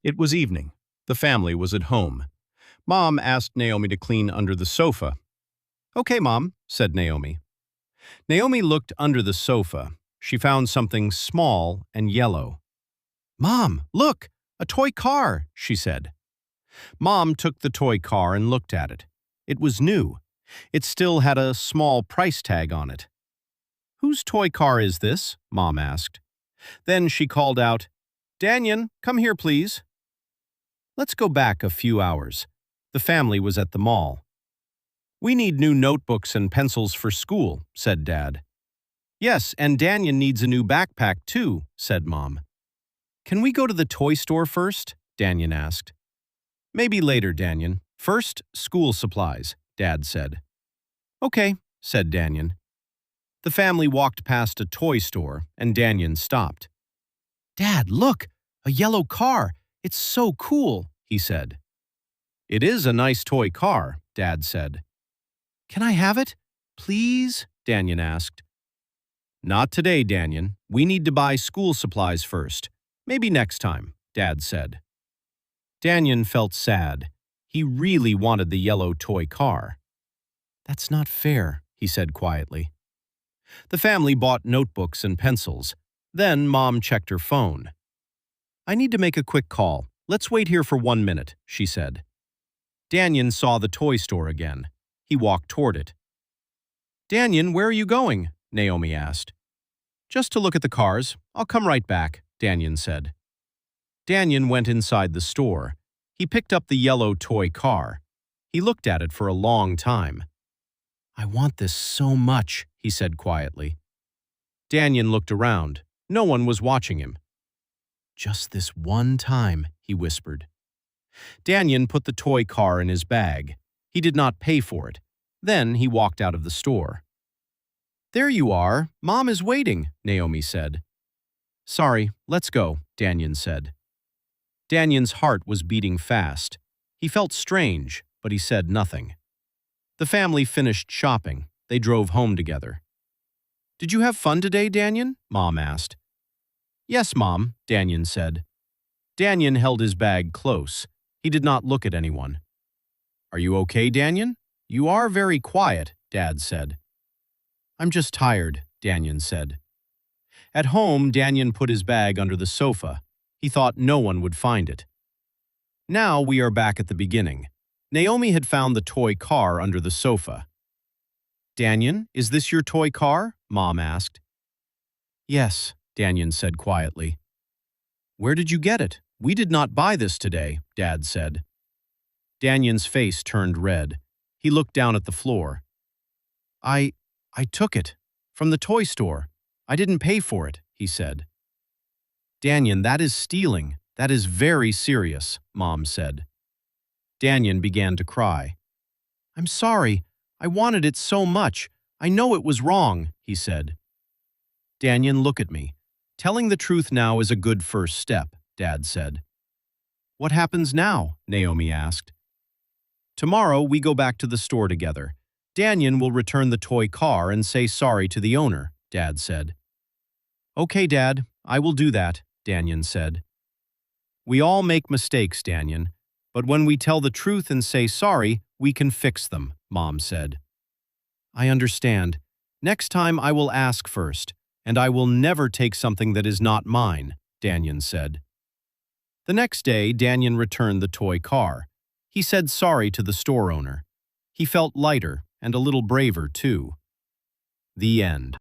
It was evening. The family was at home. Mom asked Naomi to clean under the sofa. "Okay, Mom," said Naomi. Naomi looked under the sofa. She found something small and yellow. "Mom, look! A toy car," she said. Mom took the toy car and looked at it. It was new. It still had a small price tag on it. "Whose toy car is this?" Mom asked. Then she called out, "Danien, come here, please." Let's go back a few hours. The family was at the mall. "We need new notebooks and pencils for school," said Dad. "Yes, and Danien needs a new backpack too," said Mom. "Can we go to the toy store first?" Danien asked. "Maybe later, Danien. First, school supplies," Dad said. "Okay," said Danien. The family walked past a toy store, and Danien stopped. "Dad, look! A yellow car! It's so cool," he said. "It is a nice toy car," Dad said. "Can I have it? Please?" Danien asked. "Not today, Danien. We need to buy school supplies first. Maybe next time," Dad said. Danien felt sad. He really wanted the yellow toy car. "That's not fair," he said quietly. The family bought notebooks and pencils. Then Mom checked her phone. "I need to make a quick call. Let's wait here for 1 minute," she said. Danien saw the toy store again. He walked toward it. "Danien, where are you going?" Naomi asked. "Just to look at the cars. I'll come right back," Danien said. Danien went inside the store. He picked up the yellow toy car. He looked at it for a long time. "I want this so much," he said quietly. Danien looked around. No one was watching him. "Just this one time," he whispered. Danien put the toy car in his bag. He did not pay for it. Then he walked out of the store. "There you are. Mom is waiting," Naomi said. "Sorry, let's go," Danien said. Danien's heart was beating fast. He felt strange, but he said nothing. The family finished shopping. They drove home together. "Did you have fun today, Danien?" Mom asked. "Yes, Mom," Danien said. Danien held his bag close. He did not look at anyone. "Are you okay, Danien? You are very quiet," Dad said. "I'm just tired," Danien said. At home, Danien put his bag under the sofa. He thought no one would find it. Now we are back at the beginning. Naomi had found the toy car under the sofa. "Danien, is this your toy car?" Mom asked. "Yes," Danien said quietly. "Where did you get it? We did not buy this today," Dad said. Danien's face turned red. He looked down at the floor. I took it. From the toy store. I didn't pay for it," he said. "Danien, that is stealing. That is very serious," Mom said. Danien began to cry. "I'm sorry. I wanted it so much. I know it was wrong," he said. "Danien, look at me. Telling the truth now is a good first step," Dad said. "What happens now?" Naomi asked. "Tomorrow we go back to the store together. Danien will return the toy car and say sorry to the owner," Dad said. "Okay, Dad, I will do that," Danien said. "We all make mistakes, Danien, but when we tell the truth and say sorry, we can fix them," Mom said. "I understand. Next time I will ask first, and I will never take something that is not mine," Danien said. The next day, Danien returned the toy car. He said sorry to the store owner. He felt lighter and a little braver, too. The end.